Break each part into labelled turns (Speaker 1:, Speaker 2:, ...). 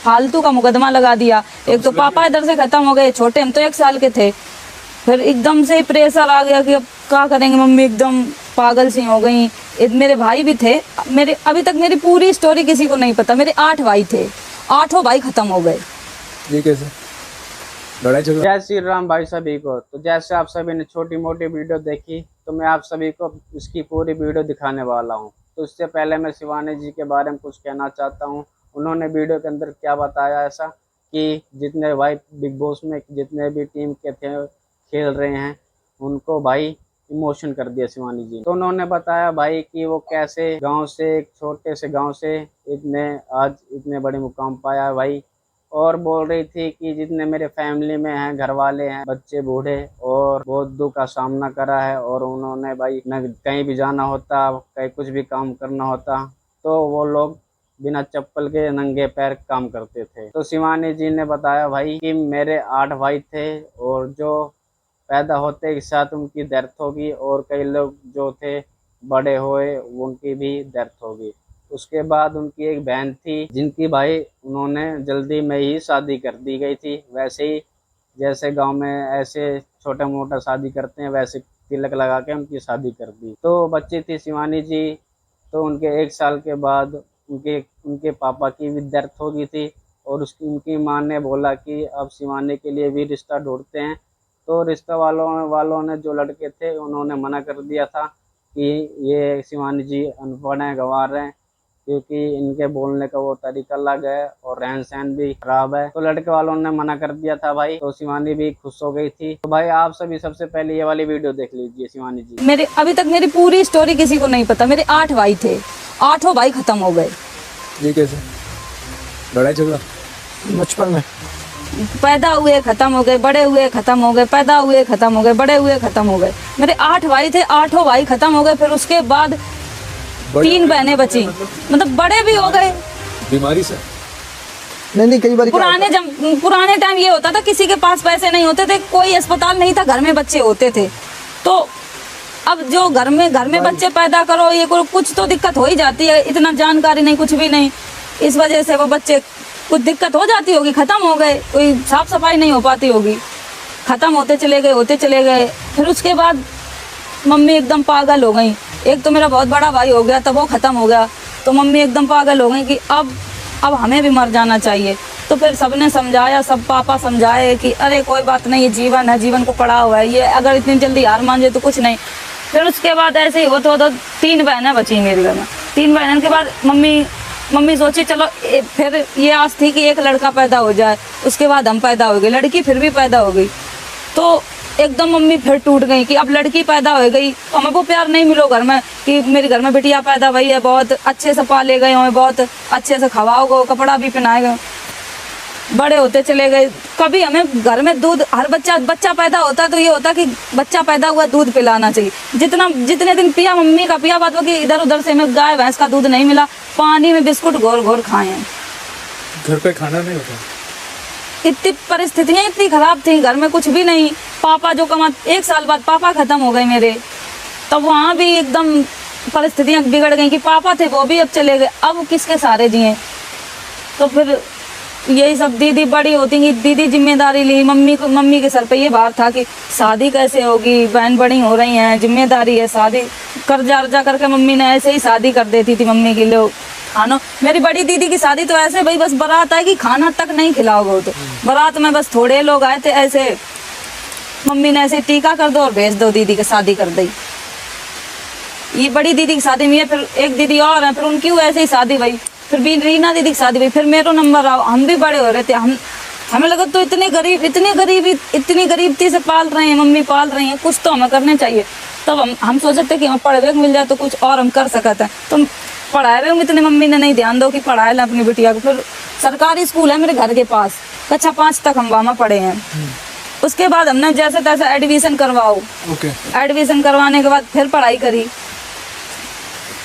Speaker 1: फालतू का मुकदमा लगा दिया। एक तो पापा इधर से खत्म हो गए, छोटे हम तो 1 साल के थे। फिर एकदम से प्रेशर आ गया कि अब क्या करेंगे, मम्मी एकदम पागल सी हो गई। मेरे भाई भी थे मेरे, अभी तक मेरी पूरी स्टोरी किसी को नहीं पता। मेरे 8 भाई थे, 8 भाई खत्म हो गए।
Speaker 2: ये कैसे लड़ाई झगड़ा?
Speaker 3: जय श्री राम भाई सभी को। तो जैसे आप सभी ने छोटी मोटी वीडियो देखी, तो मैं आप सभी को इसकी पूरी वीडियो दिखाने वाला हूं। तो इससे पहले मैं शिवानी जी के बारे में कुछ कहना चाहता हूं। उन्होंने वीडियो के अंदर क्या बताया ऐसा कि जितने भाई बिग बॉस में जितने भी टीम के थे खेल रहे हैं, उनको भाई इमोशन कर दिया शिवानी जी। तो उन्होंने बताया भाई कि वो कैसे गांव से, एक छोटे से गांव से आज इतने बड़े मुकाम पाया है भाई। और बोल रही थी कि जितने मेरे फैमिली में हैं, घर वाले हैं, बच्चे बूढ़े, और बहुत दुख का सामना करा है। और उन्होंने भाई न कहीं भी जाना होता, कहीं कुछ भी काम करना होता, तो वो लोग बिना चप्पल के नंगे पैर काम करते थे। तो शिवानी जी ने बताया भाई कि मेरे 8 भाई थे, और जो पैदा होते के साथ उनकी डेथ होगी, और कई लोग जो थे बड़े हुए उनकी भी डेथ होगी। उसके बाद उनकी एक बहन थी जिनकी भाई उन्होंने जल्दी में ही शादी कर दी गई थी। वैसे ही जैसे गांव में ऐसे छोटा मोटा शादी करते हैं, वैसे तिलक लगा के उनकी शादी कर दी। तो बच्ची थी शिवानी जी, तो उनके 1 साल के बाद उनके पापा की भी डेथ हो गई थी। और उनकी माँ ने बोला कि अब शिवानी के लिए भी रिश्ता ढूंढते हैं। तो रिश्ता वालों ने जो लड़के थे उन्होंने मना कर दिया था कि ये शिवानी जी अनपढ़ हैं, गंवार हैं, क्योंकि इनके बोलने का वो तरीका अलग है और रहन सहन भी खराब है। तो लड़के वालों ने मना कर दिया था भाई। तो शिवानी भी खुश हो गई थी। तो भाई आप सभी सबसे पहले ये वाली वीडियो देख लीजिए शिवानी जी।
Speaker 1: मेरे अभी तक मेरी पूरी स्टोरी किसी को नहीं पता। मेरे 8 भाई थे, 8 भाई खत्म हो गए।
Speaker 2: ये कैसे लड़ाई झगड़ा?
Speaker 4: बचपन में
Speaker 1: पैदा हुए खत्म हो गए, बड़े हुए खत्म हो गए, पैदा हुए खत्म हो गए, बड़े हुए खत्म हो गए। मेरे 8 भाई थे, 8 भाई खत्म हो गए। फिर उसके बाद 3 बहनें बची, मतलब बड़े भी हो गए
Speaker 2: बीमारी से।
Speaker 4: नहीं कई बार
Speaker 1: पुराने टाइम ये होता था, किसी के पास पैसे नहीं होते थे, कोई अस्पताल नहीं था, घर में बच्चे होते थे। तो अब जो घर में बच्चे पैदा करो, ये कुछ तो दिक्कत हो ही जाती है। इतना जानकारी नहीं, कुछ भी नहीं, इस वजह से वो बच्चे कुछ दिक्कत हो जाती होगी, खत्म हो गए। कोई साफ सफाई नहीं हो पाती होगी, खत्म होते चले गए। फिर उसके बाद मम्मी एकदम पागल हो गई। एक तो मेरा बहुत बड़ा भाई हो गया, तब वो खत्म हो गया। तो मम्मी एकदम पागल हो गई कि अब हमें भी मर जाना चाहिए। तो फिर सबने समझाया, सब पापा समझाए कि अरे कोई बात नहीं, ये जीवन है, जीवन को पड़ा हुआ है, ये अगर इतनी जल्दी हार मान जाए तो कुछ नहीं। फिर उसके बाद ऐसे ही होते 3 बहनें बची मेरे घर में। 3 बहनों के बाद मम्मी सोची चलो फिर ये आस थी कि एक लड़का पैदा हो जाए। उसके बाद हम पैदा हो गए, लड़की फिर भी पैदा हो गई। तो एकदम मम्मी फिर टूट गई कि अब लड़की पैदा हो गई तो हमें वो प्यार नहीं मिलो घर में कि मेरे घर में बिटिया पैदा हुई है, बहुत अच्छे से पाले गए, हमें बहुत अच्छे से खवाओ गो, कपड़ा भी पहनाए गए, बड़े होते चले गए। कभी हमें घर में दूध, हर बच्चा पैदा होता है तो ये होता कि बच्चा पैदा हुआ दूध पिलाना चाहिए। जितने दिन पिया मम्मी का पिया, बात कि इधर उधर से हमें गाय भैंस का दूध नहीं मिला, पानी में बिस्कुट घोर खाए हैं।
Speaker 2: घर पे खाना नहीं होता।
Speaker 1: इतनी परिस्थितियाँ इतनी खराब थी, घर में कुछ भी नहीं। पापा जो 1 साल बाद पापा खत्म हो गए मेरे, तब वहाँ भी एकदम परिस्थितियाँ बिगड़ गई कि पापा थे वो भी अब चले गए, अब किसके सहारे जिए। तो फिर यही सब दीदी बड़ी होती कि दीदी जिम्मेदारी ली। मम्मी के सर पे ये भार था कि शादी कैसे होगी, बहन बड़ी हो रही हैं, जिम्मेदारी है, शादी कर्जा करके मम्मी ने ऐसे ही शादी कर देती थी मम्मी के लिए। खाना, मेरी बड़ी दीदी की शादी तो ऐसे भाई बस बारात आएगी, खाना तक नहीं खिलाओगे। तो बारात में बस थोड़े लोग आए थे, ऐसे मम्मी ने ऐसे टीका कर दो और भेज दो, दीदी की शादी कर दी। ये बड़ी दीदी की शादी में, फिर एक दीदी और है, फिर उनकी ऐसे ही शादी भाई, फिर भी रीना दीदी की शादी भाई, फिर मेरा नंबर आओ। हम भी बड़े हो रहे थे, हमें लगा तो इतनी गरीबी से पाल रहे हैं, मम्मी पाल रही हैं, कुछ तो हमें करने चाहिए। तब हम सोचते थे कि हमें पढ़ लिख मिल जाए तो कुछ और हम कर सकते हैं। तो पढ़ाए हुए इतने मम्मी ने नहीं ध्यान दो कि पढ़ाए ला अपनी बिटिया को। फिर सरकारी स्कूल है मेरे घर के पास, कक्षा 5 तक हम वहाँ पढ़े हैं। उसके बाद हमने जैसे तैसे एडमिशन करवाओ। एडमिशन करवाने के बाद फिर पढ़ाई करी,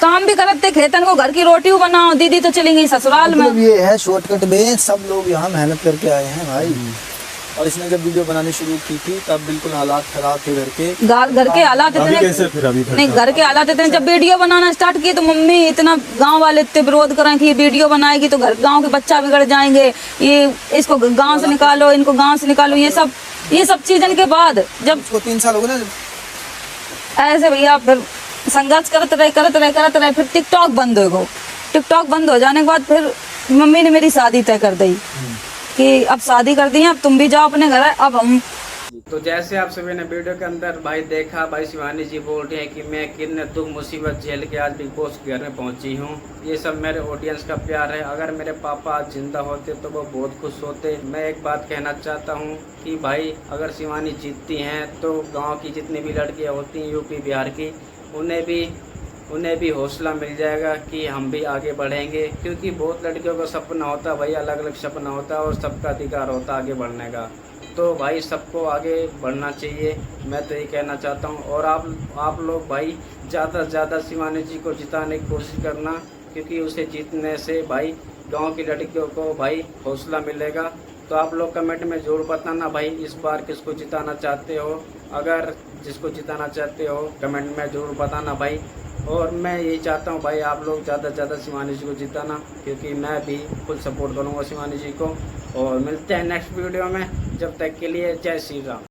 Speaker 1: काम भी करते खेतन को, घर की रोटी बनाओ। दीदी तो चली गई ससुराल में।
Speaker 4: ये है शॉर्टकट में, सब लोग यहाँ मेहनत करके आए हैं भाई। और इसने जब वीडियो बनानी शुरू की थी तब बिल्कुल हालात खराब थे घर के।
Speaker 1: घर के हालात इतने
Speaker 5: फिर अभी
Speaker 1: नहीं, घर के हालात इतने, जब वीडियो बनाना स्टार्ट किए तो मम्मी इतना गांव वाले इतने विरोध करें कि ये वीडियो बनाएगी तो घर गांव के बच्चा बिगड़ जाएंगे, ये इसको गांव से निकालो, इनको गांव से निकालो, ये सब चीजन के बाद जब
Speaker 4: उसको 3 साल हो गए ना।
Speaker 1: ऐसे भैया फिर संघर्ष करते रहे, फिर टिकटॉक बंद हो गो। टिकटॉक बंद हो जाने के बाद फिर मम्मी ने मेरी शादी तय कर दी कि अब शादी कर दी है, अब तुम भी जाओ अपने घर, अब हम।
Speaker 3: तो जैसे आप सभी ने वीडियो के अंदर भाई देखा, भाई शिवानी जी बोल रही है कि मैं कितने दुख मुसीबत झेल के आज बिग बॉस के घर में पहुंची हूं। ये सब मेरे ऑडियंस का प्यार है। अगर मेरे पापा आज जिंदा होते तो वो बहुत खुश होते। मैं एक बात कहना चाहता हूं कि भाई अगर शिवानी जीतती हैं तो गाँव की जितनी भी लड़कियाँ होती हैं यूपी बिहार की, उन्हें भी हौसला मिल जाएगा कि हम भी आगे बढ़ेंगे, क्योंकि बहुत लड़कियों का सपना होता है भाई, अलग अलग सपना होता है और सबका अधिकार होता है आगे बढ़ने का। तो भाई सबको आगे बढ़ना चाहिए, मैं तो ये कहना चाहता हूँ। और आप लोग भाई ज़्यादा से ज़्यादा शिवानी जी को जिताने की कोशिश करना, क्योंकि उसे जीतने से भाई गांव की लड़कियों को भाई हौसला मिलेगा। तो आप लोग कमेंट में ज़रूर बताना भाई इस बार किसको जिताना चाहते हो। अगर जिसको जिताना चाहते हो कमेंट में ज़रूर बताना भाई। और मैं यही चाहता हूँ भाई आप लोग ज़्यादा से ज़्यादा शिवानी जी को जिताना, क्योंकि मैं भी फुल सपोर्ट करूँगा शिवानी जी को। और मिलते हैं नेक्स्ट वीडियो में, जब तक के लिए जय श्री राम।